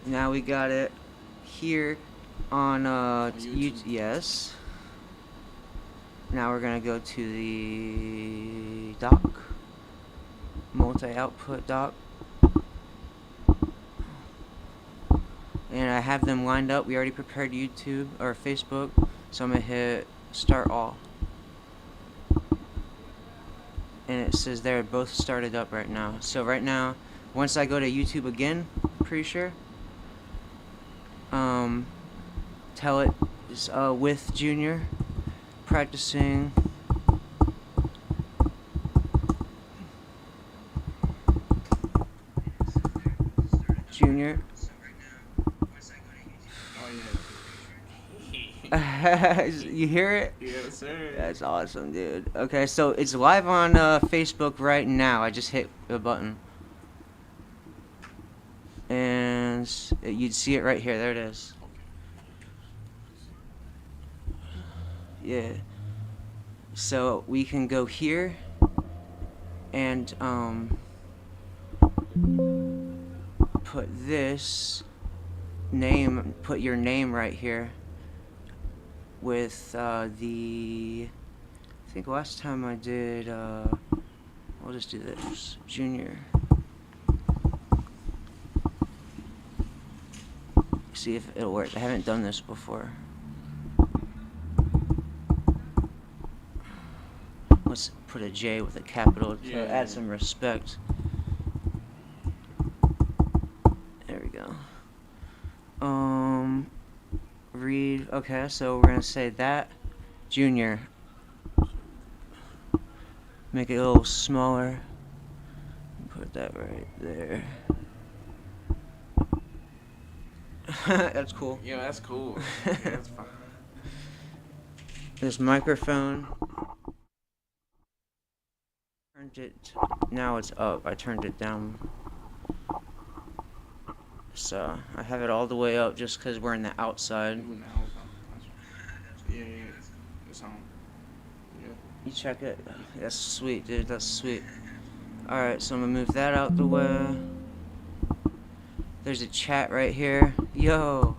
Now we got it here on YouTube. Yes. Now we're gonna go to the dock, multi-output dock, and I have them lined up. We already prepared YouTube or Facebook, so I'm gonna hit start all, and it says they're both started up right now. So right now, once I go to YouTube again, pretty sure, tell it is with Junior practicing. Junior. You hear it? Yes, sir. That's awesome, dude. Okay, so it's live on Facebook right now. I just hit the button. And you'd see it right here. There it is. Yeah. So we can go here and put this name, put your name right here with I think last time I did, I'll just do this, Junior. See if it'll work. I haven't done this before. Let's put a J with a capital to add some respect. There we go. Read. Okay, so we're gonna say that Junior. Make it a little smaller. Put that right there. That's cool. Yeah, that's cool. Yeah, that's fine. This microphone. Turned it. Now it's up. I turned it down. So I have it all the way up just because we're in the outside. Yeah, it's on. Yeah. You check it. That's sweet, dude. That's sweet. Alright, so I'm gonna move that out the way. There's a chat right here. Yo!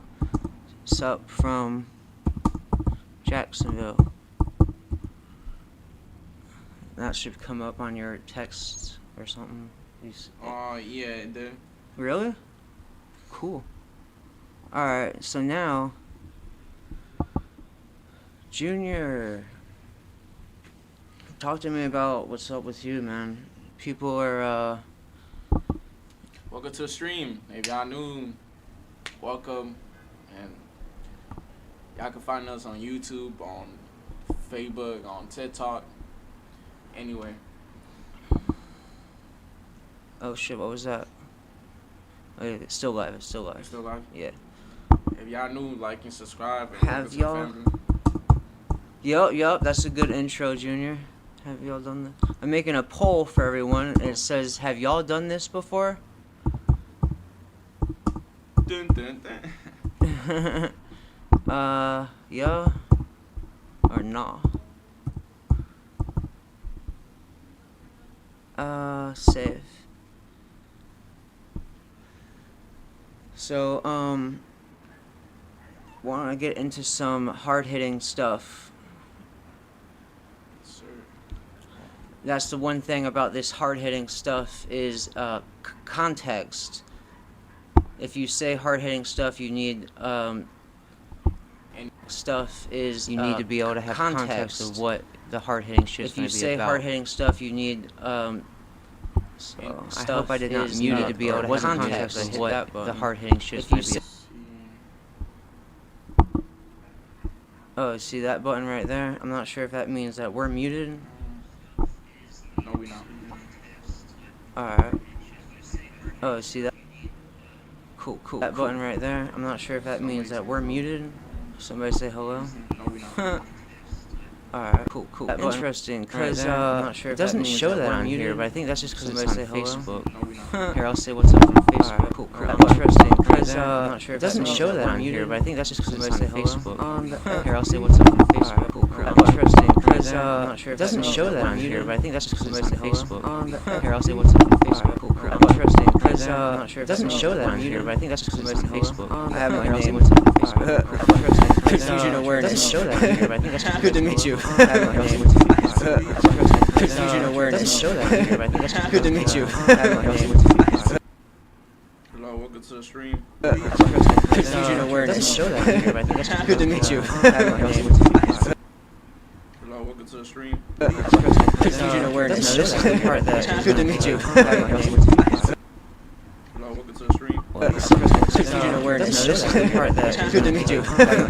Sup from Jacksonville. That should come up on your text or something. Yeah, it did. Really? Cool. Alright, so now Junior, talk to me about what's up with you, man. People are Welcome to the stream. If y'all new, welcome. And y'all can find us on YouTube, on Facebook, on TikTok, anywhere. oh shit, what was that? Oh, yeah, it's still live, it's still live. It's still live? Yeah. If y'all new, like and subscribe. And Have y'all? Yup, that's a good intro, Junior. Have y'all done that? I'm making a poll for everyone, and it says, have y'all done this before? Dun, dun, dun. Yeah? Or nah? Save. So, wanna get into some hard-hitting stuff. Sir. That's the one thing about this hard-hitting stuff is context. If you say hard-hitting stuff, you need And stuff is you need to be able to have context of what the hard-hitting shit is going to be about. If you say hard-hitting stuff, you need so I hope I did not mute it to be able to have context of what the hard-hitting shit is going to be. Oh, see that button right there? I'm not sure if that means that we're muted. No, we not. Alright. Oh, see that? Cool. That button right there. I'm not sure if that means that we're muted. Somebody say hello. No, we not. Alright, cool. Interesting, because I'm not sure if it doesn't show that on here, but I think that's just because it's on Facebook. No, we not. Here, I'll say what's up on Facebook. Alright, cool. Interesting, because I'm not sure if it doesn't show that on here, but I think that's just because it's on Facebook. Here, I'll say what's up on Facebook. Cool. Interesting, because Because I'm not sure if it doesn't show that on here, but I think that's just because it's on Facebook. Here, I'll say what's up on Facebook. Cool. Interesting. Because I'm not sure if it doesn't show that on here, but I think that's just because it's on Facebook. I have my name. What's up on Facebook. Confusion awareness. It doesn't show that on here, but I think that's just Good to meet you. I have my name. Confusion awareness. It doesn't show that on here, but I think that's just Good to meet you. I have my name. Hello, welcome to the stream. Confusion awareness. It doesn't show that on here, but I think that's just Good to meet you. I have my name. Hello, welcome to the stream. Confusion awareness. This is the part that. Good to meet you. Hello, welcome to the stream. Confusion awareness. This is the part that. Good to meet you. Hello,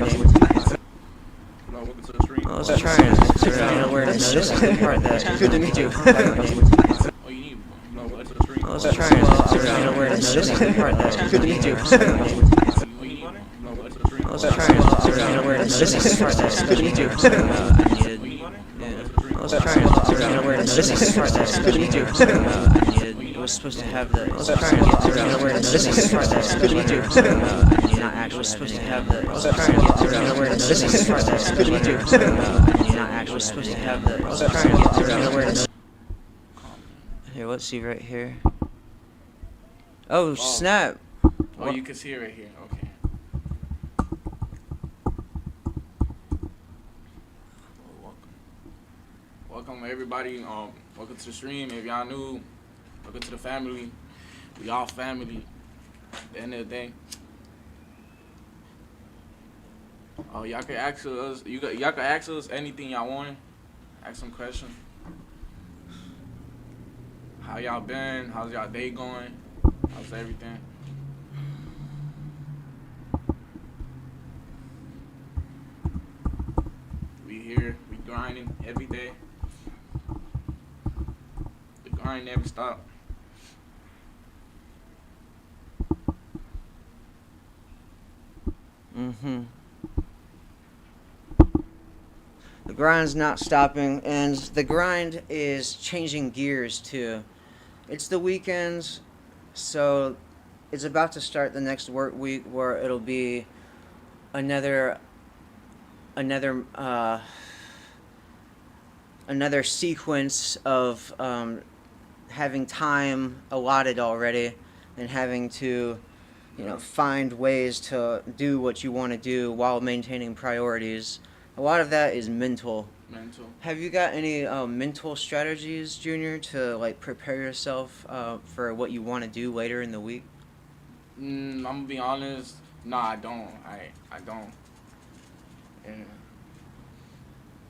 welcome to the stream. I was trying to. Confusion awareness. This is the part that. Good to meet you. Oh, you need one. Hello, welcome to the stream. I was trying to. Confusion awareness. This is the part that. Good to meet you. Oh, you need one. Hello, welcome to the stream. I was trying to. Confusion awareness. This is the part that. Good to meet you. I needed. Oh, you need one. Yeah. I was trying to. Confusion awareness. This is the part that. Good to meet you. I needed. It was supposed to have the. I was trying to get Confusion awareness. This is the part that. Good to meet you. I needed. Not actually supposed to have the. I was trying to get Confusion awareness. This is the part that. Good to meet you. I needed. Not actually supposed to have the. I was trying to get Confusion awareness. Here, let's see right here. Oh, snap. Oh, you can see it right here. Okay. Well, welcome everybody. Welcome to the stream. If y'all new, welcome to the family. We all family. At the end of the day. Oh, y'all can ask us. Y'all can ask us anything y'all want. Ask some questions. How y'all been? How's y'all day going? How's everything? We here. We grinding every day. The grind never stop. Mm-hmm. The grind's not stopping, and the grind is changing gears too. It's the weekends, so it's about to start the next work week where it'll be another sequence of having time allotted already and having to, find ways to do what you want to do while maintaining priorities. A lot of that is mental. Have you got any mental strategies, Junior, to prepare yourself for what you want to do later in the week? I'm gonna be honest. No, I don't. I don't.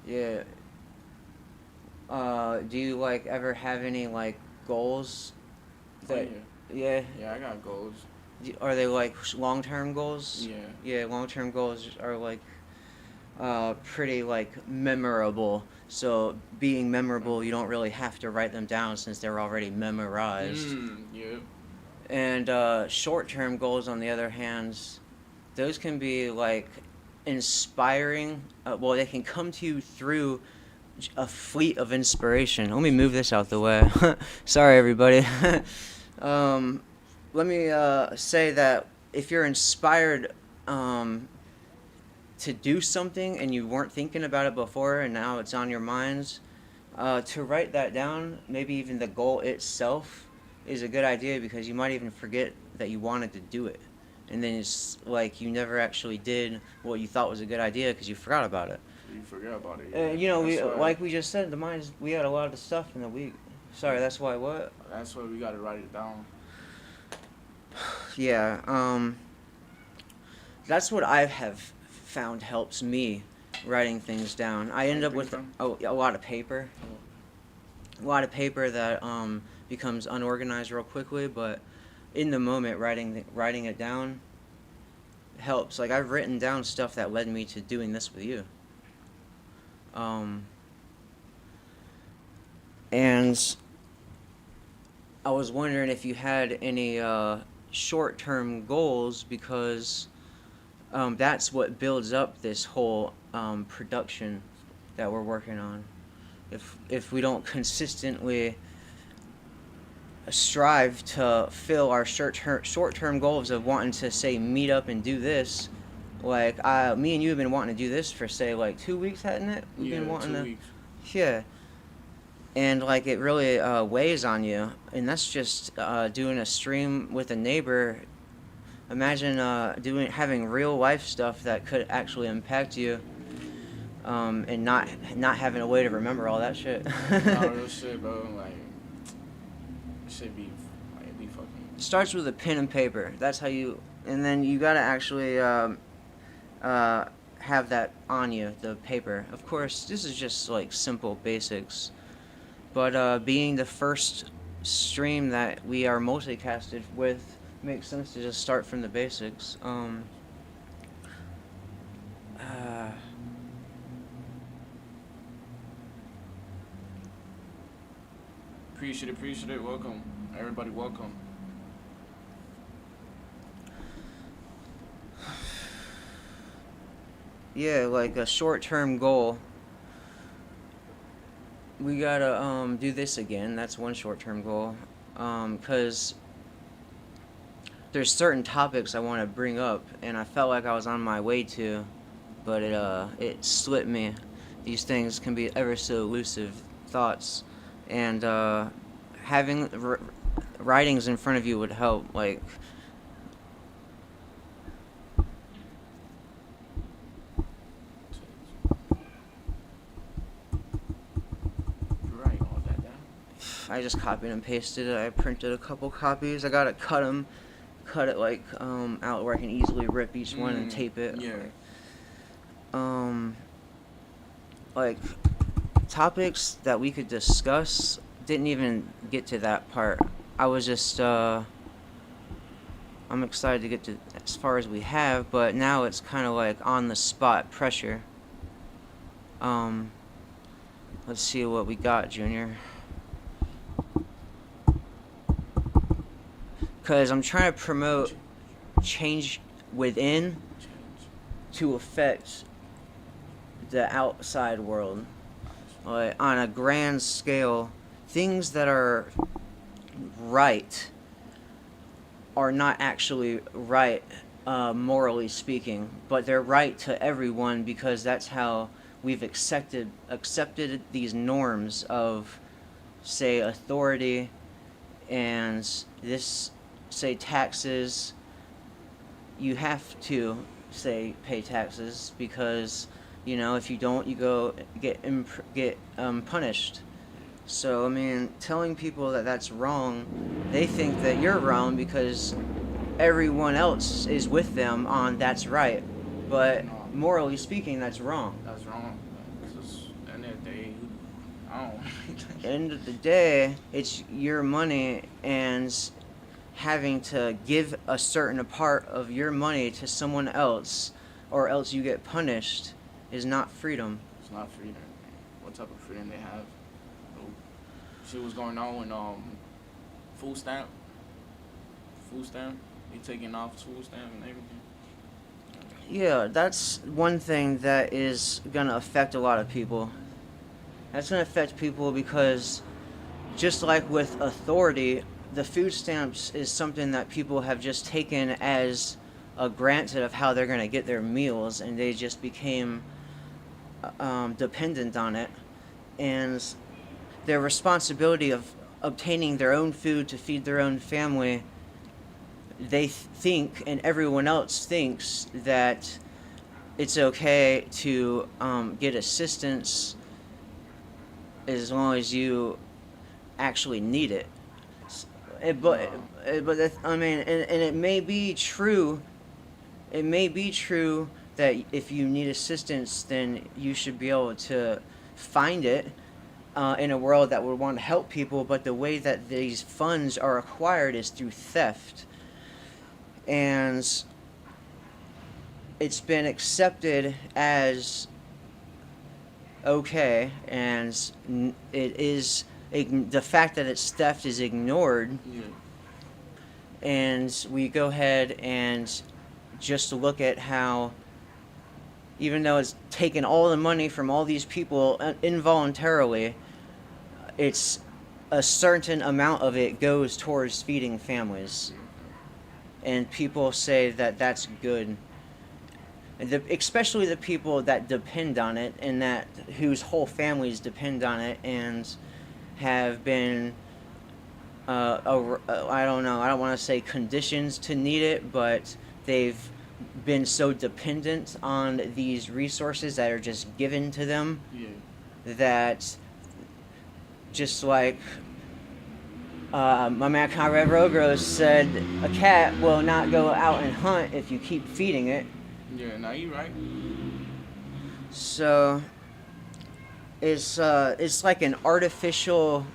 Yeah. Do you ever have any goals? Yeah. Yeah. Yeah, I got goals. Are they long-term goals? Yeah. Yeah, long-term goals are pretty memorable. So being memorable, you don't really have to write them down since they're already memorized. Yeah. And short-term goals, on the other hand, those can be inspiring. Well, they can come to you through a fleet of inspiration. Let me move this out the way. Sorry, everybody. Let me say that if you're inspired to do something and you weren't thinking about it before and now it's on your minds, to write that down, maybe even the goal itself, is a good idea, because you might even forget that you wanted to do it. And then it's you never actually did what you thought was a good idea because you forgot about it. You forgot about it. Yeah. We just said, we had a lot of stuff in the week. Sorry, that's why what? That's why we gotta write it down. Yeah, that's what I have found helps me, writing things down. I end up with a lot of paper. A lot of paper that becomes unorganized real quickly, but in the moment, writing it down helps. I've written down stuff that led me to doing this with you. And I was wondering if you had any short-term goals, because that's what builds up this whole production that we're working on. If we don't consistently strive to fill our short-term goals of wanting to, say, meet up and do this, me and you have been wanting to do this for, say, 2 weeks, hadn't it? We've been wanting 2 weeks. Yeah. And like it really weighs on you, and that's just doing a stream with a neighbor. Imagine having real life stuff that could actually impact you, and not having a way to remember all that shit. No, real shit, bro. Like, it should be, like, it be fucking. It starts with a pen and paper. That's how you, and then you gotta actually have that on you, the paper. Of course, this is just like simple basics. But being the first stream that we are multicasted with, makes sense to just start from the basics. Appreciate it. Welcome, everybody. Welcome. Yeah, like a short-term goal. We gotta do this again. That's one short-term goal. 'Cause there's certain topics I want to bring up, and I felt like I was on my way to, but it slipped me. These things can be ever so elusive thoughts, and having writings in front of you would help. Like, Write all that down. I just copied and pasted it. I printed a couple copies. I gotta cut it like out where I can easily rip each one and tape it. Yeah. Like topics that we could discuss didn't even get to that part. I was just I'm excited to get to as far as we have, but now it's kind of like on the spot pressure. Let's see what we got, Junior. Because I'm trying to promote change within to affect the outside world. Like, on a grand scale, things that are right are not actually right, morally speaking, but they're right to everyone because that's how we've accepted these norms of, say, authority, and this, say, taxes. You have to, say, pay taxes because, you know, if you don't, you go get punished. So, I mean, telling people that that's wrong, they think that you're wrong because everyone else is with them on that's right. But morally speaking, that's wrong. That's wrong. Because at the end of the day, I don't. End of the day, it's your money, and having to give a certain part of your money to someone else, or else you get punished, is not freedom. It's not freedom. What type of freedom they have? Shit was going on when food stamp. They taking off food stamp and everything. Yeah, that's one thing that is gonna affect a lot of people. That's gonna affect people because, just like with authority, the food stamps is something that people have just taken as a granted of how they're gonna get their meals, and they just became dependent on it, and their responsibility of obtaining their own food to feed their own family, they think, and everyone else thinks, that it's okay to get assistance as long as you actually need it. But I mean, and it may be true. It may be true that if you need assistance, then you should be able to find it in a world that would want to help people. But the way that these funds are acquired is through theft, and it's been accepted as okay, and it is. The fact that it's theft is ignored, and we go ahead and just look at how, even though it's taken all the money from all these people involuntarily, it's a certain amount of it goes towards feeding families, and people say that that's good. especially the people that depend on it and that whose whole families depend on it and have been I don't know, I don't want to say conditions to need it, but they've been so dependent on these resources that are just given to them that just like my man Conrad Rogros said, a cat will not go out and hunt if you keep feeding it. Yeah, now you're right. So it's like an artificial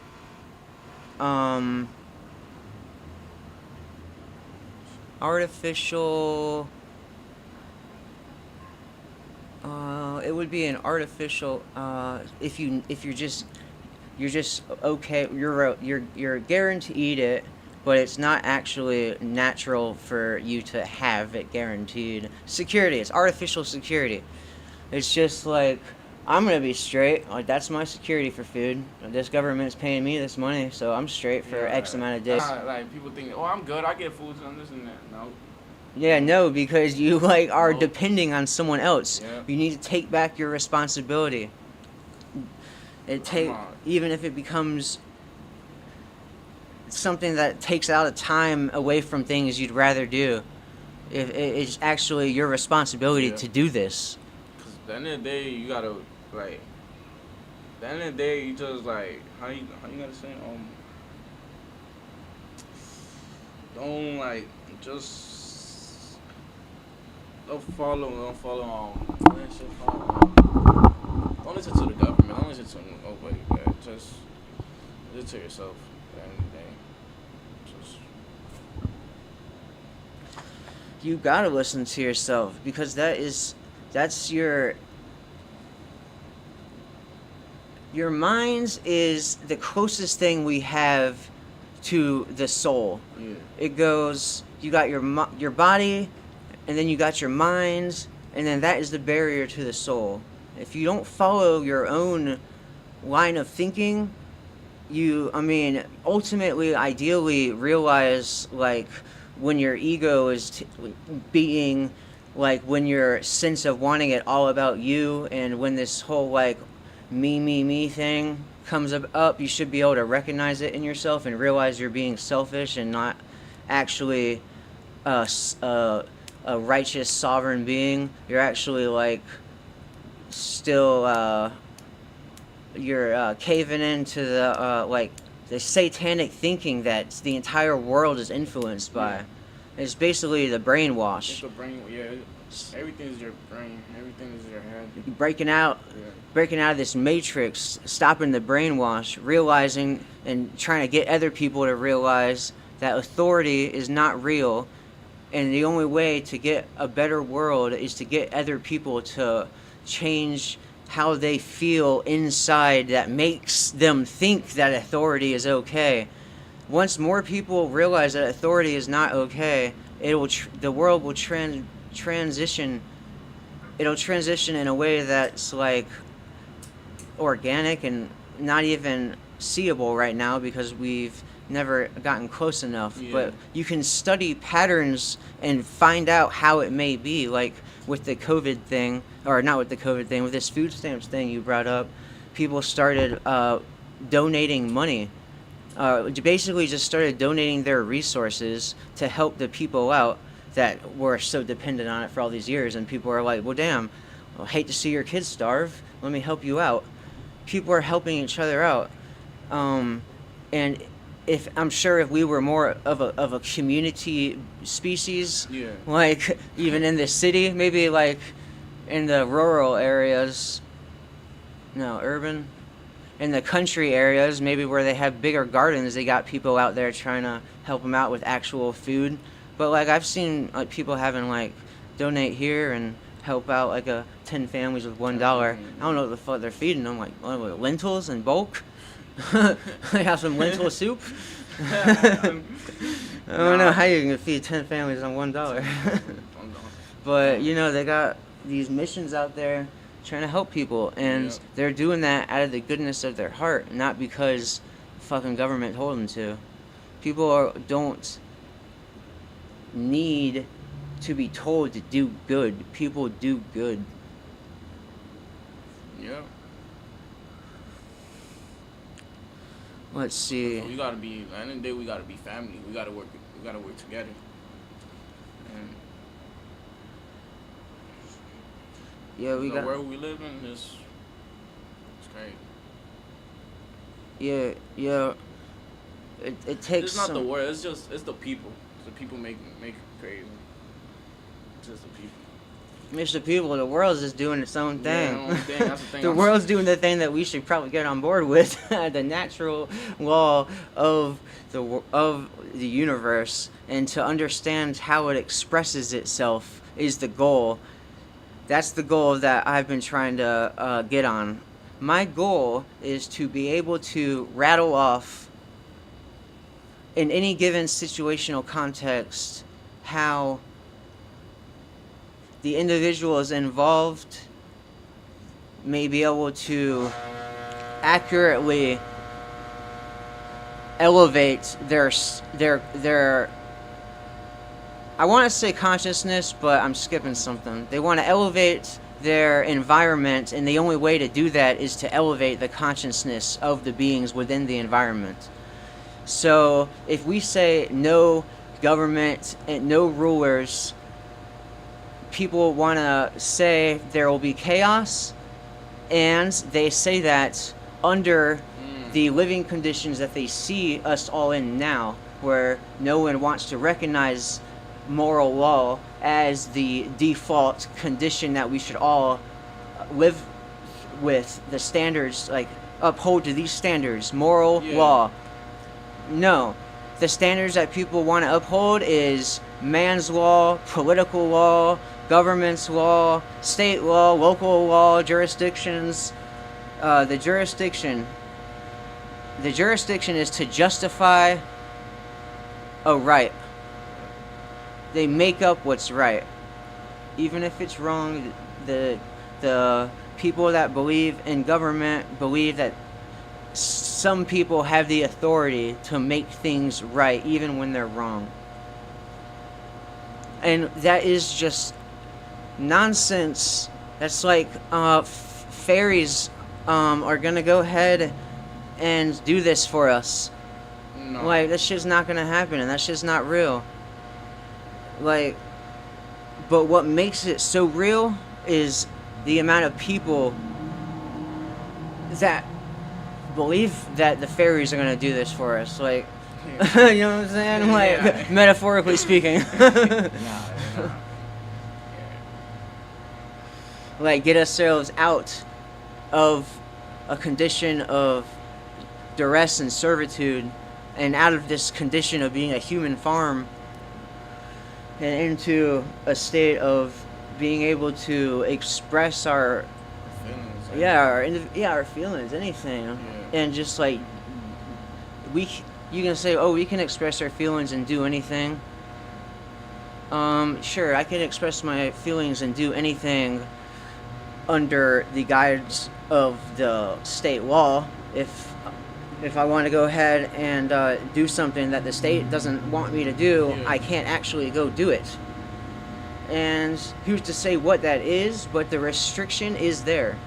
it would be an artificial if you're just okay, you're guaranteed it, but it's not actually natural for you to have it guaranteed. Security, it's artificial security. It's just like, I'm gonna be straight. Like, that's my security for food. This government's paying me this money, so I'm straight for X amount of days. Like people think, oh, I'm good. I get food and this and that. No. Yeah, no, because you like are depending on someone else. Yeah. You need to take back your responsibility. Even if it becomes something that takes out of time away from things you'd rather do. If it's actually your responsibility to do this. Cause at the end of the day, you gotta like. At the end of the day, you just like how you gotta say don't like just don't follow don't listen to the government. Don't listen to nobody. Man. Just listen to yourself. At the end of the day, you gotta listen to yourself because that's your mind is the closest thing we have to the soul. Yeah. It goes, you got your body, and then you got your mind, and then that is the barrier to the soul. If you don't follow your own line of thinking, ultimately, ideally, realize, like, when your ego is being, like, when your sense of wanting it all about you, and when this whole, like, me thing comes up, you should be able to recognize it in yourself and realize you're being selfish and not actually a righteous sovereign being. You're actually, like, still you're caving into the satanic thinking that the entire world is influenced by. It's basically the brainwash. It's the brain. Yeah, everything is your brain. Everything is your head. Breaking out of this matrix, stopping the brainwash, realizing and trying to get other people to realize that authority is not real, and the only way to get a better world is to get other people to change how they feel inside that makes them think that authority is okay. Once more people realize that authority is not okay, the world will transition. It'll transition in a way that's like organic and not even seeable right now because we've never gotten close enough. Yeah. But you can study patterns and find out how it may be, like with the COVID thing, or not with the COVID thing, with this food stamps thing you brought up. People started donating money. Basically just started donating their resources to help the people out that were so dependent on it for all these years. And people are like, well, damn, I hate to see your kids starve. Let me help you out. People are helping each other out. And I'm sure if we were more of a community species, like even in the city, maybe like in the rural areas, no, urban, in the country areas, maybe where they have bigger gardens, they got people out there trying to help them out with actual food. But like I've seen like people having like donate here and help out like 10 families with $1. I don't know what the fuck they're feeding them, like lentils in bulk. They have some lentil soup. I don't know how you can feed 10 families on $1. But they got these missions out there trying to help people, and they're doing that out of the goodness of their heart, not because the fucking government told them to. People don't need to be told to do good. People do good. Yeah. Let's see. So we gotta be. At the end of the day, we gotta be family. We gotta work. We gotta work together. And yeah, we the got. world we live in is. It's crazy. Yeah. It takes. It's not the world. It's the people. It's the people make it crazy. It's just the people. It's the people. The world's just doing its own thing. Yeah, that's the thing. The world's doing the thing that we should probably get on board with. The natural law of the universe, and to understand how it expresses itself is the goal. That's the goal that I've been trying to get on. My goal is to be able to rattle off, in any given situational context, how the individuals involved may be able to accurately elevate their I want to say consciousness, but I'm skipping something. They want to elevate their environment, and the only way to do that is to elevate the consciousness of the beings within the environment. So if we say no government and no rulers, people want to say there will be chaos, and they say that under the living conditions that they see us all in now, where no one wants to recognize moral law as the default condition that we should all live with, the standards, like uphold to these standards, moral law. No, the standards that people want to uphold is man's law, political law, government's law, state law, local law, jurisdictions. The jurisdiction is to justify a right. They make up what's right, even if it's wrong. The people that believe in government believe that some people have the authority to make things right, even when they're wrong. And that is just nonsense. That's like fairies are gonna go ahead and do this for us. No. Like, that shit's not gonna happen, and that shit's not real. Like, but what makes it so real is the amount of people that believe that the fairies are gonna do this for us. Like, you know what I'm saying? Like, metaphorically speaking. Like, get ourselves out of a condition of duress and servitude, and out of this condition of being a human farm, and into a state of being able to express our feelings. Our feelings, anything, and just like you can say, oh, we can express our feelings and do anything. Sure, I can express my feelings and do anything under the guidance of the state law. If I want to go ahead and do something that the state doesn't want me to do, I can't actually go do it. And who's to say what that is, but the restriction is there.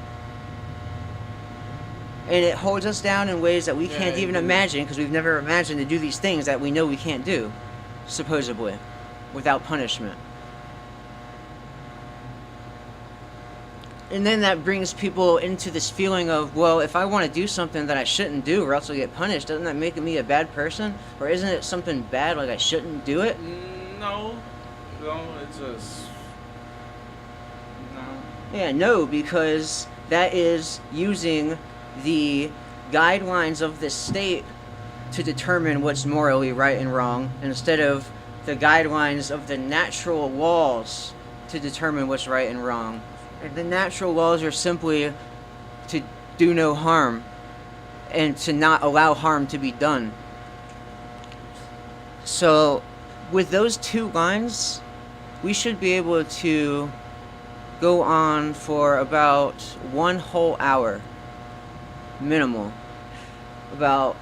And it holds us down in ways that we can't even imagine, because we've never imagined to do these things that we know we can't do, supposedly, without punishment. And then that brings people into this feeling of, well, if I want to do something that I shouldn't do or else I'll get punished, doesn't that make me a bad person? Or isn't it something bad, like I shouldn't do it? No, it's just... No. Yeah, no, because that is using the guidelines of the state to determine what's morally right and wrong, instead of the guidelines of the natural laws to determine what's right and wrong. And the natural laws are simply to do no harm and to not allow harm to be done. So with those two lines, we should be able to go on for about 1 whole hour, minimal, about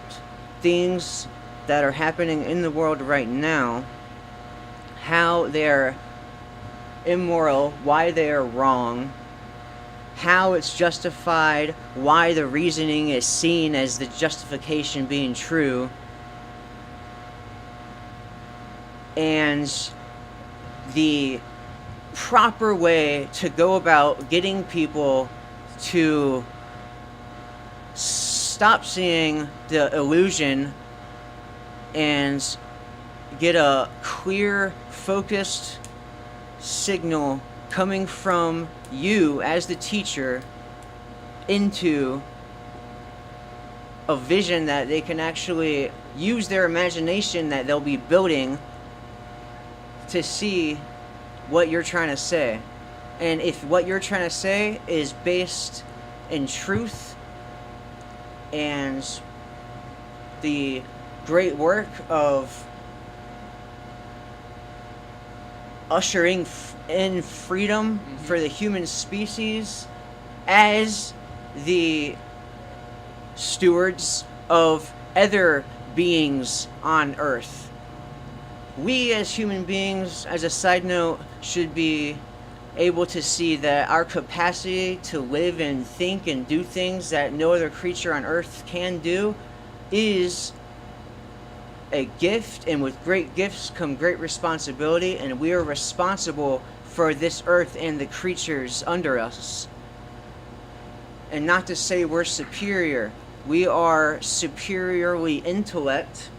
things that are happening in the world right now, how they're immoral, why they are wrong, how it's justified, why the reasoning is seen as the justification being true, and the proper way to go about getting people to stop seeing the illusion and get a clear, focused signal coming from you as the teacher into a vision that they can actually use their imagination that they'll be building to see what you're trying to say. And if what you're trying to say is based in truth and the great work of ushering in freedom for the human species as the stewards of other beings on Earth. We as human beings, as a side note, should be able to see that our capacity to live and think and do things that no other creature on Earth can do is a gift, and with great gifts come great responsibility, and we are responsible for this Earth and the creatures under us. And not to say we're superior, we are superiorly intellect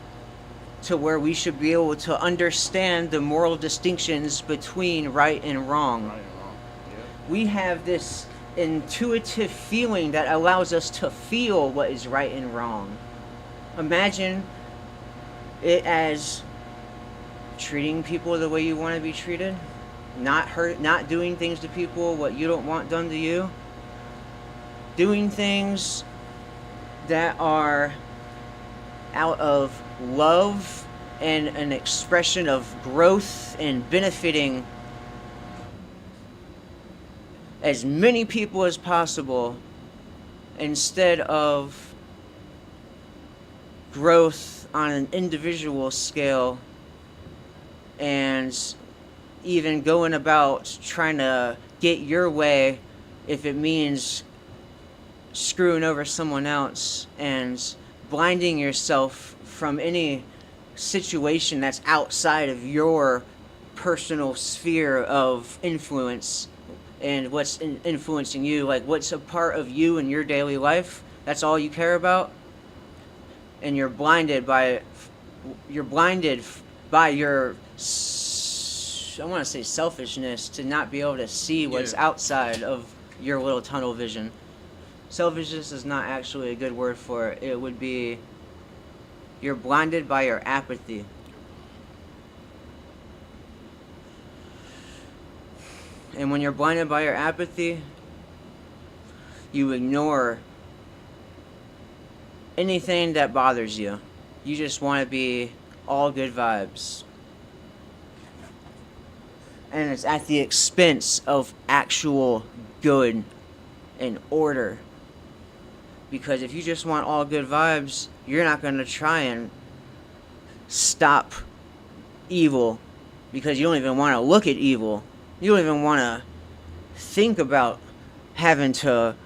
to where we should be able to understand the moral distinctions between right and wrong. Right and wrong. Yeah. We have this intuitive feeling that allows us to feel what is right and wrong. Imagine it as treating people the way you want to be treated, not doing things to people what you don't want done to you, doing things that are out of love and an expression of growth and benefiting as many people as possible, instead of growth on an individual scale and even going about trying to get your way if it means screwing over someone else and blinding yourself from any situation that's outside of your personal sphere of influence and what's influencing you, like what's a part of you in your daily life, that's all you care about, and you're blinded by your I want to say selfishness to not be able to see what's outside of your little tunnel vision. Selfishness is not actually a good word for it. It would be you're blinded by your apathy. And when you're blinded by your apathy, you ignore anything that bothers you. You just want to be all good vibes. And it's at the expense of actual good and order. Because if you just want all good vibes, you're not going to try and stop evil because you don't even want to look at evil. You don't even want to think about having to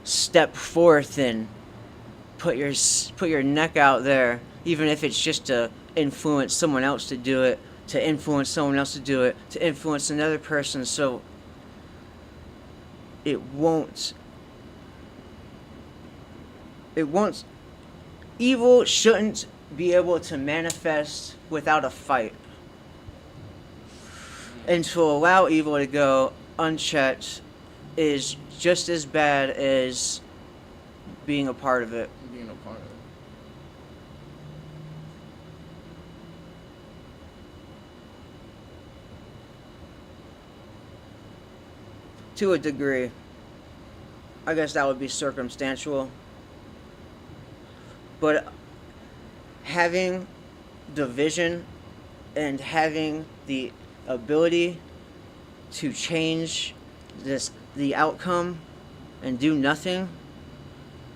step forth and put your neck out there, even if it's just to influence someone else to do it, to influence someone else to do it, to influence another person, so evil shouldn't be able to manifest without a fight. And to allow evil to go unchecked is just as bad as being a part of it. Being a part of it. To a degree. I guess that would be circumstantial. But having the vision and having the ability to change the outcome and do nothing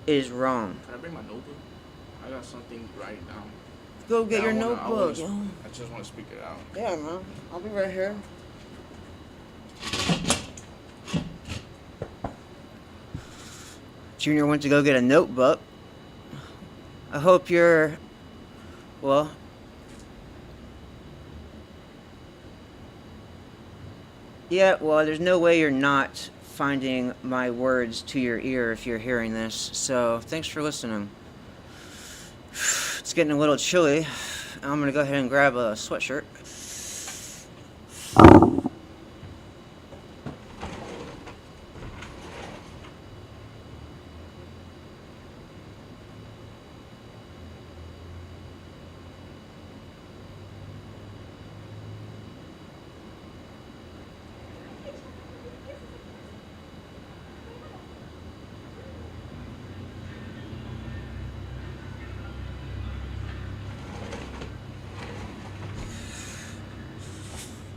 is wrong. Can I bring my notebook? I got something to write down. Go get your notebook. I just want to speak it out. Yeah, man. I'll be right here. Junior went to go get a notebook. I hope you're, well, yeah, well, there's no way you're not finding my words to your ear if you're hearing this, so thanks for listening. It's getting a little chilly. I'm gonna go ahead and grab a sweatshirt.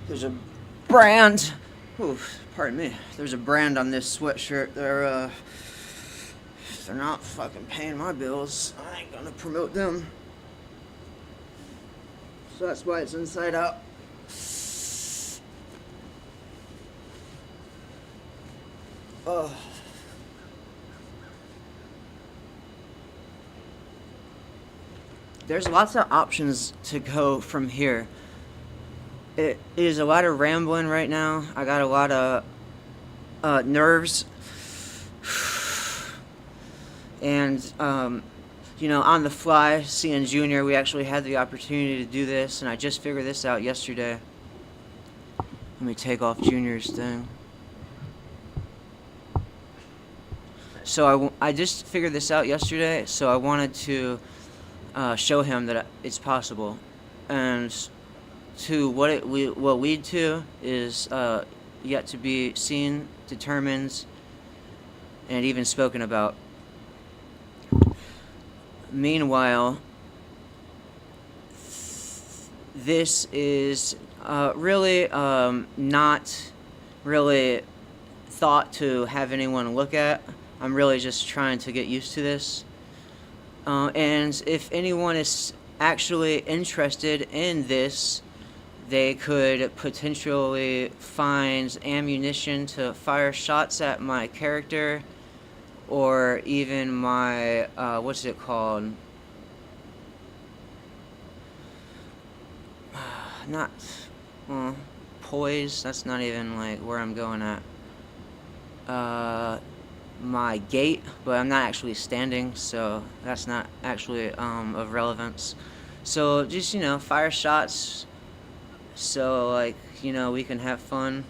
There's a brand. Oof, pardon me. There's a brand on this sweatshirt. They're not fucking paying my bills. I ain't gonna promote them. So that's why it's inside out. Oh. There's lots of options to go from here. It is a lot of rambling right now. I got a lot of nerves. And, you know, on the fly, seeing Junior, we actually had the opportunity to do this, and I just figured this out yesterday. Let me take off Junior's thing. So I just figured this out yesterday, so I wanted to show him that it's possible. And to what it will lead to is yet to be seen, determined, and even spoken about. Meanwhile, this is really not really thought to have anyone look at. I'm really just trying to get used to this. And if anyone is actually interested in this, they could potentially find ammunition to fire shots at my character, or even my, what's it called? Not, poise, that's not even, like, where I'm going at. My gait, but I'm not actually standing, so that's not actually, of relevance. So, just, you know, fire shots, so, like, you know, we can have fun.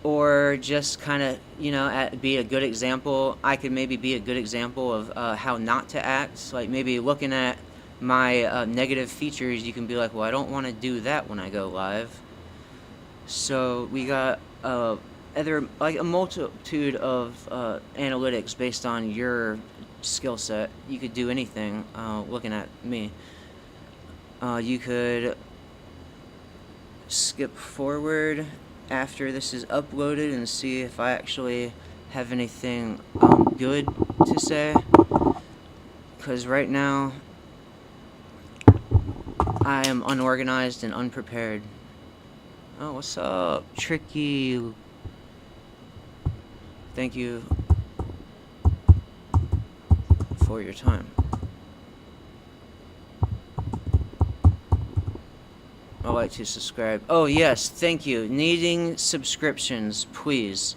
Or just kind of, you know, be a good example. I could maybe be a good example of how not to act. Like, maybe looking at my negative features, you can be like, well, I don't want to do that when I go live. So we got like a multitude of analytics based on your skill set. You could do anything looking at me. You could skip forward after this is uploaded and see if I actually have anything good to say, because right now I am unorganized and unprepared. Oh, what's up, Tricky? Thank you for your time. I'd like to subscribe. Oh, yes, thank you. Needing subscriptions, please.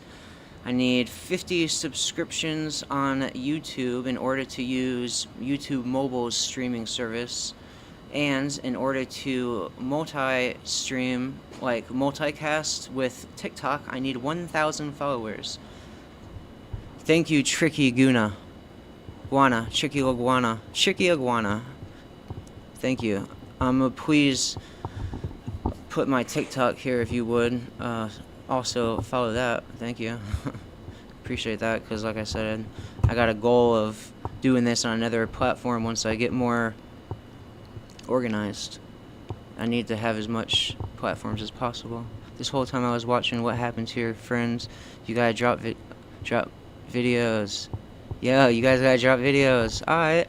I need 50 subscriptions on YouTube in order to use YouTube Mobile's streaming service. And in order to multi-stream, like multicast with TikTok, I need 1,000 followers. Thank you, Tricky Guna. Guana. Tricky Iguana. Tricky Iguana. Thank you. Please put my TikTok here if you would. Also follow that. Thank you. Appreciate that, because like I said, I got a goal of doing this on another platform once I get more organized. I need to have as much platforms as possible. This whole time I was watching What Happened to Your Friends. You gotta drop videos. Yeah, you guys gotta drop videos. Alright.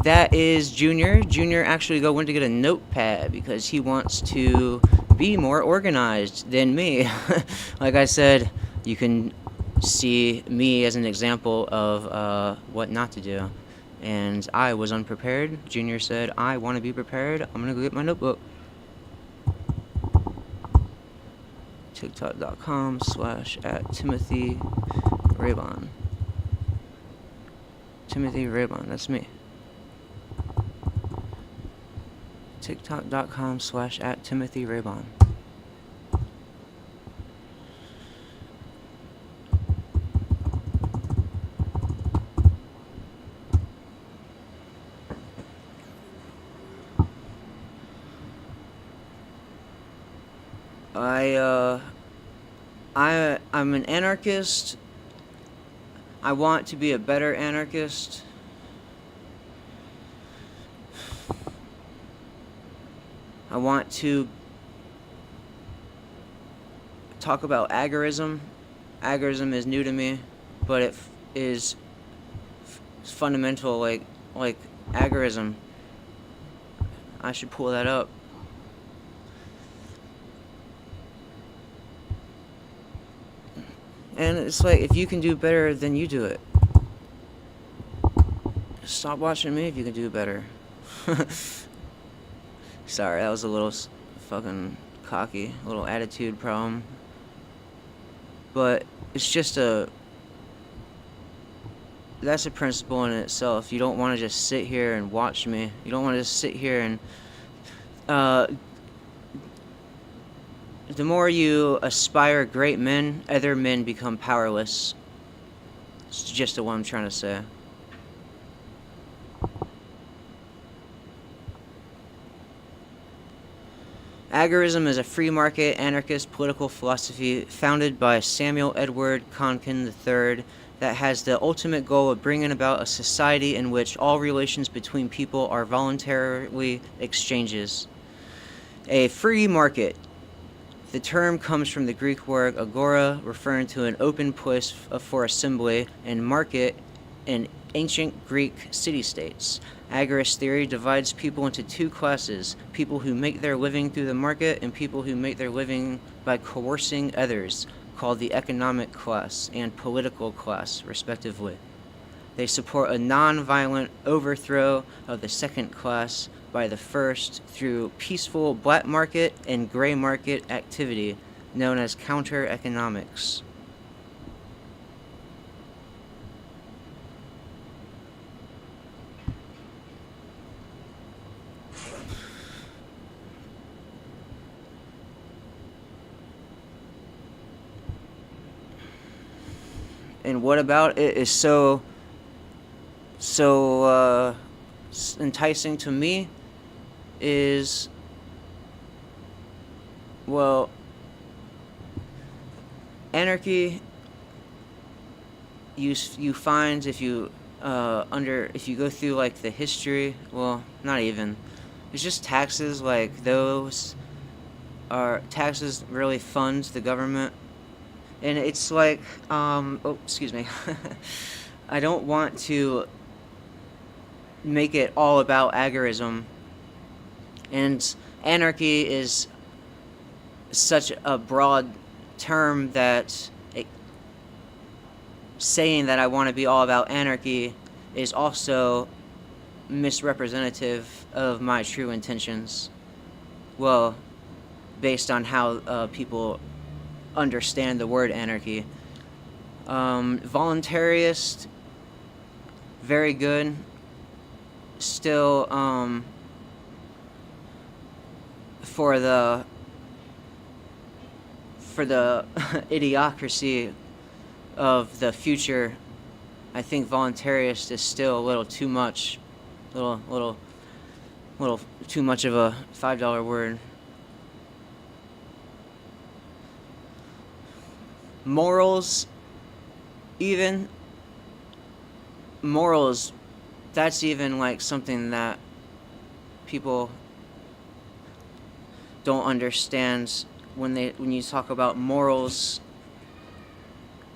That is Junior. Junior actually went to get a notepad because he wants to be more organized than me. Like I said, you can see me as an example of what not to do. And I was unprepared. Junior said, I want to be prepared. I'm going to go get my notebook. TikTok.com/@Timothy Raybon. Timothy Raybon, that's me. TikTok.com/@Timothy Raybon. I'm an anarchist. I want to be a better anarchist. I want to talk about agorism. Agorism is new to me, but it is fundamental, like agorism. I should pull that up. And it's like, if you can do better, then you do it. Stop watching me if you can do better. Sorry, that was a little fucking cocky, a little attitude problem. But it's just that's a principle in itself. You don't want to just sit here and watch me. You don't want to just sit here and the more you aspire great men, other men become powerless. It's just what I'm trying to say. Agorism is a free market anarchist political philosophy founded by Samuel Edward Konkin III that has the ultimate goal of bringing about a society in which all relations between people are voluntarily exchanges. A free market. The term comes from the Greek word agora, referring to an open place for assembly, and market in ancient Greek city-states. Agorist theory divides people into two classes: people who make their living through the market and people who make their living by coercing others, called the economic class and political class, respectively. They support a non-violent overthrow of the second class by the first through peaceful black market and gray market activity known as counter-economics. And what about it is so enticing to me is, well, anarchy, you find if you go through like the history, well, not even, it's just taxes. Like, those are taxes really fund the government. And it's like, oh, excuse me. I don't want to make it all about agorism. And anarchy is such a broad term that saying that I want to be all about anarchy is also misrepresentative of my true intentions. Well, based on how people understand the word anarchy. Voluntarist, very good. Still, for the idiocracy of the future, I think voluntarist is still a little too much, little too much of a $5 word. Morals, that's even like something that people don't understand when you talk about morals.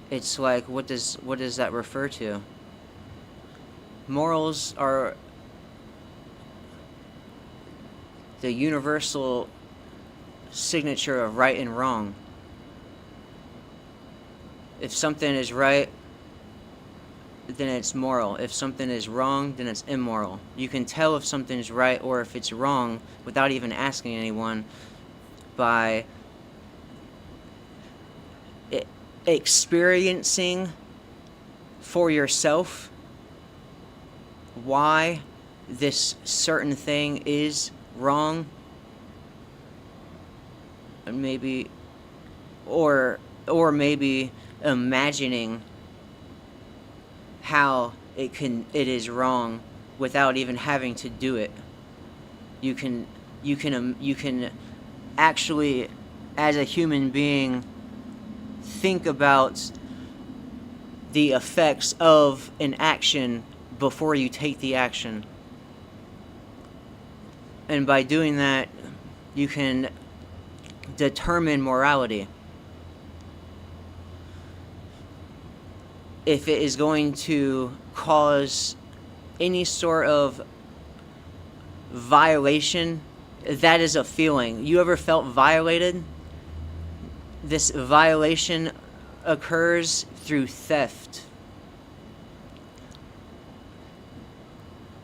It's like, what does that refer to? Morals are the universal signature of right and wrong. If something is right, then it's moral. If something is wrong, then it's immoral. You can tell if something's right or if it's wrong without even asking anyone by experiencing for yourself why this certain thing is wrong, and maybe or maybe imagining how it is wrong without even having to do it. You can actually, as a human being, think about the effects of an action before you take the action. And by doing that, you can determine morality. If it is going to cause any sort of violation, that is a feeling. You ever felt violated? This violation occurs through theft.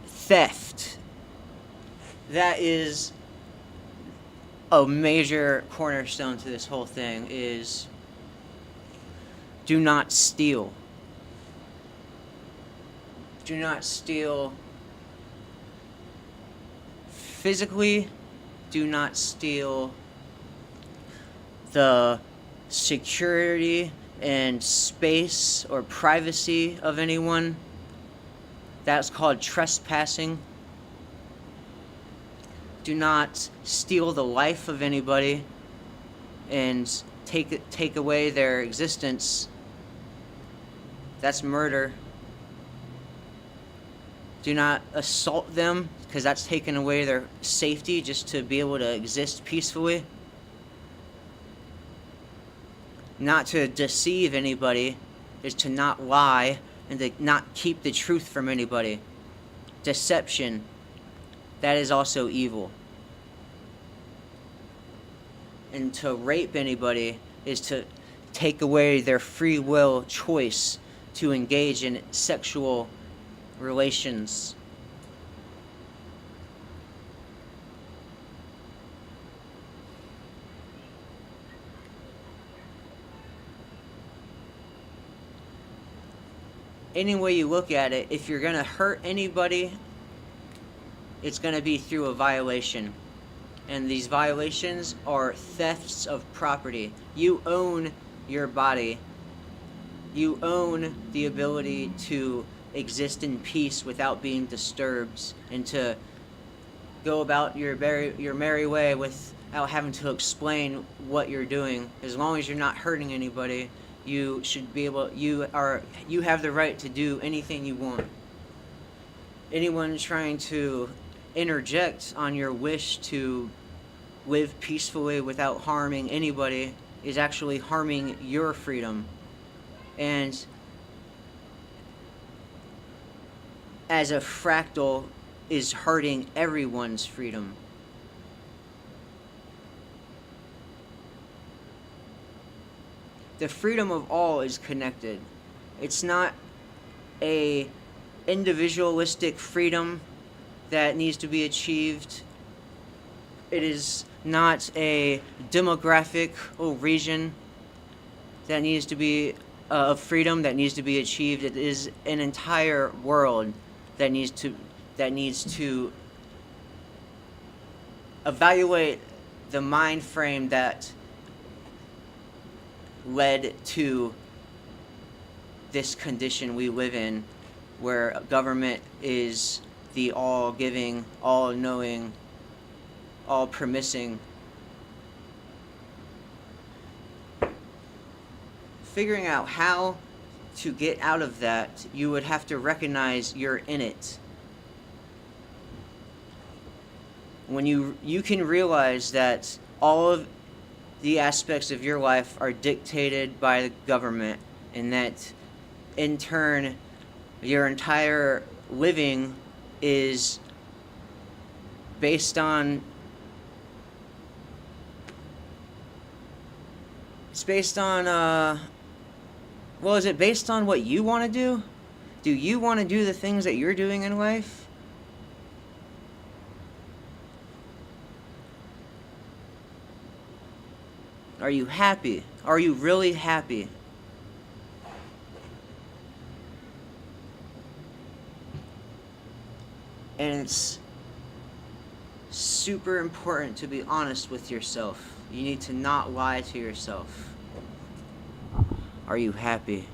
Theft. That is a major cornerstone to this whole thing, is do not steal. Do not steal physically. Do not steal the security and space or privacy of anyone. That's called trespassing. Do not steal the life of anybody and take away their existence. That's murder. Do not assault them, because that's taking away their safety just to be able to exist peacefully. Not to deceive anybody is to not lie and to not keep the truth from anybody. Deception, that is also evil. And to rape anybody is to take away their free will choice to engage in sexual relations. Any way you look at it, if you're going to hurt anybody, it's going to be through a violation. And these violations are thefts of property. You own your body. You own the ability to exist in peace without being disturbed, and to go about your merry way without having to explain what you're doing. As long as you're not hurting anybody, you should be able. You have the right to do anything you want. Anyone trying to interject on your wish to live peacefully without harming anybody is actually harming your freedom. And as a fractal, is hurting everyone's freedom. The freedom of all is connected. It's not a individualistic freedom that needs to be achieved. It is not a demographic or region that needs to be of freedom that needs to be achieved. It is an entire world that needs to evaluate the mind frame that led to this condition we live in, where government is the all-giving, all-knowing, all-permissing. Figuring out how to get out of that, you would have to recognize you're in it. When you can realize that all of the aspects of your life are dictated by the government, and that in turn your entire living is based on Well, is it based on what you want to do? Do you want to do the things that you're doing in life? Are you happy? Are you really happy? And it's super important to be honest with yourself. You need to not lie to yourself. Are you happy?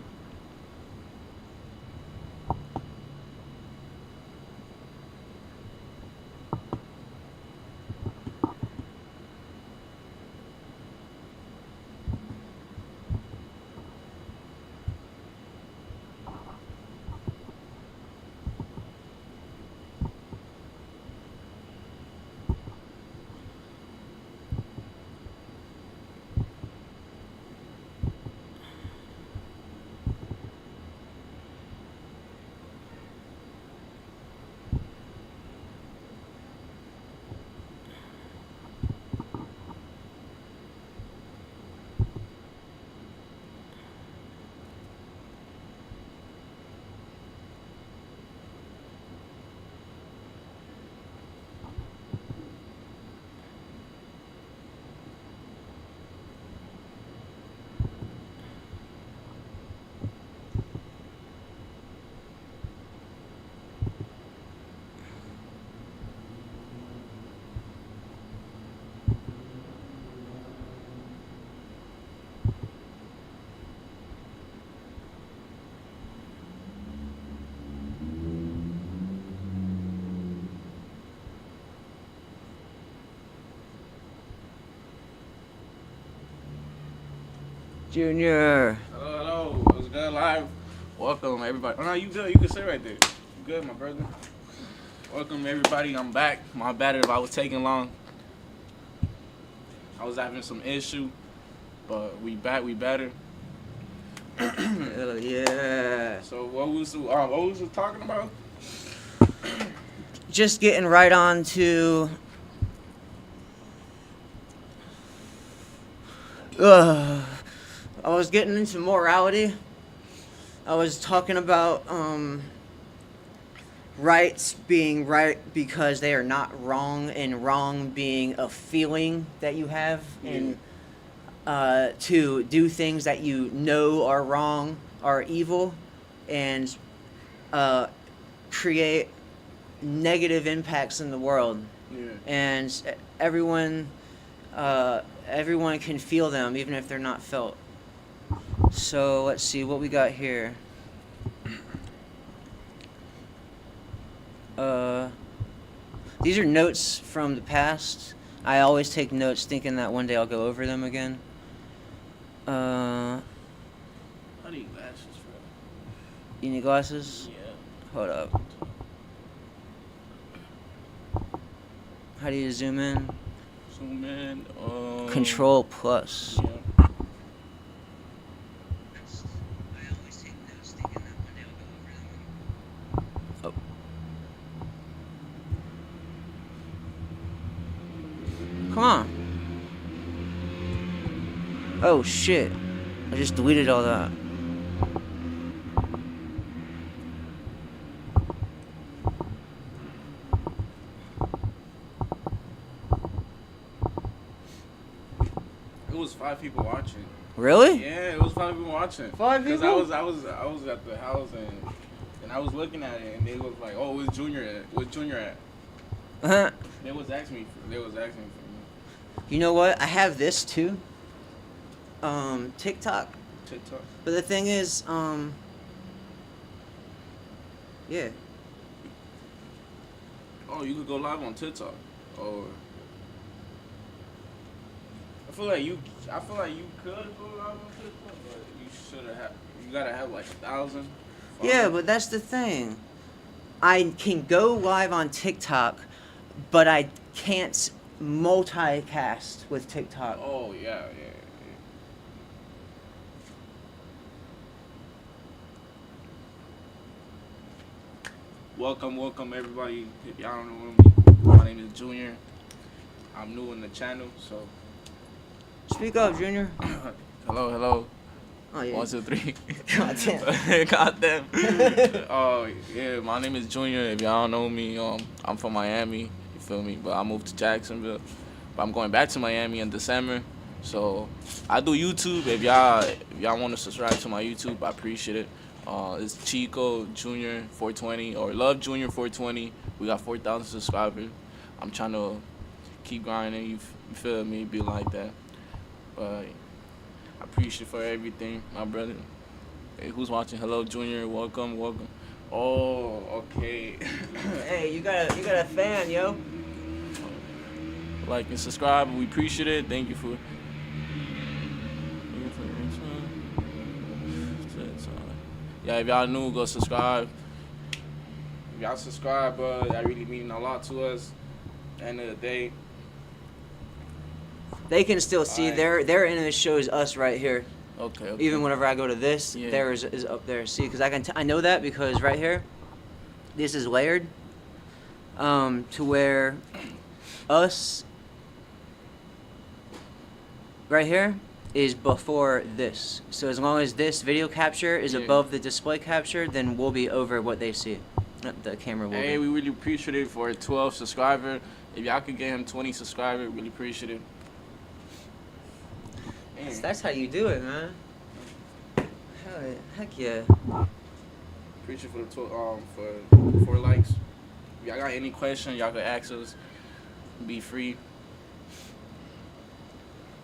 Junior. Hello. What's good, live? Welcome, everybody. Oh, no, you good. You can sit right there. You good, my brother? Welcome, everybody. I'm back. My bad if I was taking long. I was having some issue, but we back. We better. Hell yeah. So what was we talking about? Just getting right on to I was getting into morality. I was talking about rights being right because they are not wrong, and wrong being a feeling that you have, and to do things that you know are wrong, are evil, and create negative impacts in the world. Yeah. And everyone can feel them even if they're not felt. So let's see what we got here. These are notes from the past. I always take notes thinking that one day I'll go over them again. I need glasses, bro. You need glasses? Yeah. Hold up. How do you zoom in? Zoom in. Control plus. Yeah. Oh. Come on. Oh shit. I just deleted all that. It was 5 people watching. Really? Yeah, it was 5 people watching. 5 people? Because I was at the house and I was looking at it and they was like, "Oh, where's Junior at? Where's Junior at?" Uh-huh. They was asking me for me. You know what? I have this too. TikTok. TikTok. But the thing is, yeah. Oh, you could go live on TikTok. Or I feel like you could go live on TikTok, but you gotta have like 1,000. Yeah, but that's the thing. I can go live on TikTok, but I can't multicast with TikTok. Oh yeah. Welcome everybody. If y'all don't know me, my name is Junior. I'm new in the channel, so Speak up, Junior. hello. Oh, yeah. 1, 2, 3. God damn. God damn. Oh, yeah, my name is Junior. If y'all don't know me, I'm from Miami. You feel me? But I moved to Jacksonville. But I'm going back to Miami in December. So I do YouTube. If y'all want to subscribe to my YouTube, I appreciate it. It's Chico Junior 420 or Love Junior 420. We got 4,000 subscribers. I'm trying to keep grinding. You feel me? Be like that. But I appreciate for everything, my brother. Hey, who's watching? Hello, Junior. Welcome. Oh, okay. Hey, you got a fan, yo. Like and subscribe. We appreciate it. Thank you for. Yeah, if y'all new, go subscribe. If y'all subscribe, bro, that really mean a lot to us. At the end of the day. They can still see their end of the show is us right here. Okay. Even whenever I go to this, Yeah. theirs is up there. See, because I know that because right here, this is layered, to where us right here is before this. So as long as this video capture is above the display capture, then we'll be over what they see. The camera will. Hey, we really appreciate it for 12 subscribers. If y'all could get him 20 subscribers, really appreciate it. That's how you do it, man. Heck yeah. Appreciate for the 4 likes. If y'all got any questions, y'all can ask us. Be free.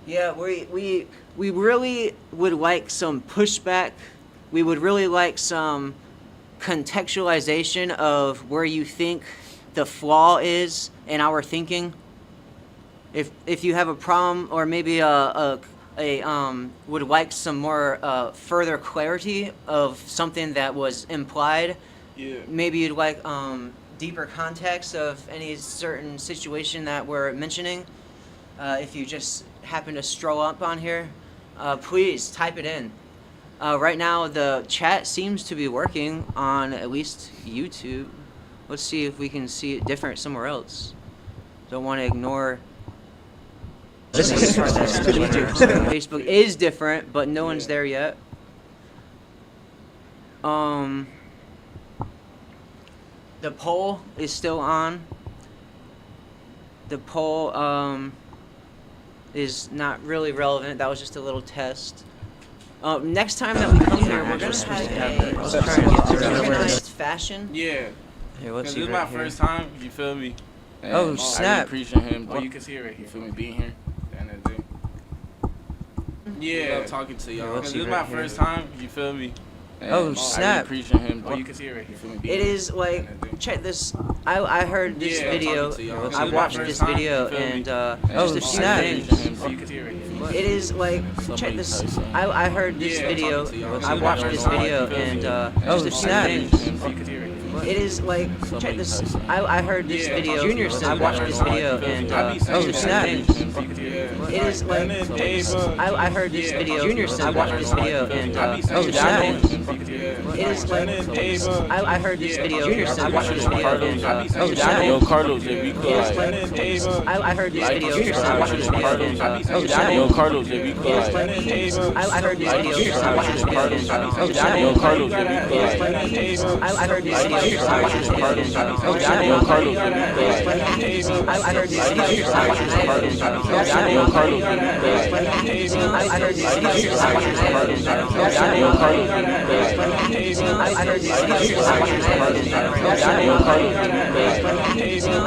Yeah, we really would like some pushback. We would really like some contextualization of where you think the flaw is in our thinking. If you have a problem or maybe would like some more further clarity of something that was implied. Yeah. Maybe you'd like deeper context of any certain situation that we're mentioning. If you just happen to stroll up on here, please type it in. Right now, the chat seems to be working on at least YouTube. Let's see if we can see it different somewhere else. Don't want to ignore. Facebook is different, but no one's there yet. The poll is still on. The poll is not really relevant. That was just a little test. Next time that we come here, we're gonna have a organized fashion. Yeah. Here, let's This see is right my here. first time. You feel me? Oh, And, snap. I really appreciate him. Oh, you can see it right here. You feel me? Being here. At the end of the day. Yeah. I love talking to y'all. let's This see is right my here. first time. You feel me? Oh, I really snap. appreciate him. Oh, you can see it right here. You feel me? Being It here. is like, check this. I heard this Yeah, video. talking to y'all. This I is my watched first this time, video you feel me? and Oh, just a few snap. things. So you can see it right here. It is like, check this. I heard this Yeah, video. talking to y'all. I watched this video and just a few things. So you can see it right here. It is like, check this. I heard this video. Junior said I watched this video and snap. It is like, I heard this video. Junior said I watched this video and snap. It is like, I heard this video. Junior said I watched this video and snap. Yo, Carlos, if you could, I heard this video. Junior said I watched this video and Yo, Carlos, if you could, I heard this video. Junior said I watched this video and Yo, Carlos, if you could, I heard this video. I watched this video and Yo, Carlos, if you could, I heard this video. I watched this video and Yo, Carlos, if you could, I heard this video. I watched this video and Yo, Carlos, if you could, I heard this video. I watched this video and Yo, Carlos, if you could, I heard this video. I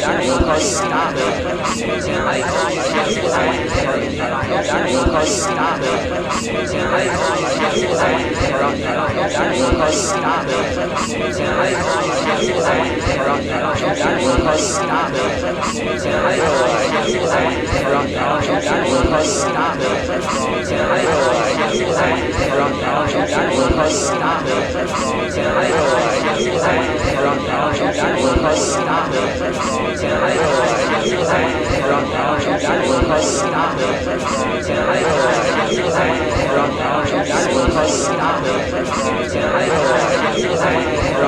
watched this video and Yo, Carlos, if you could, Stop.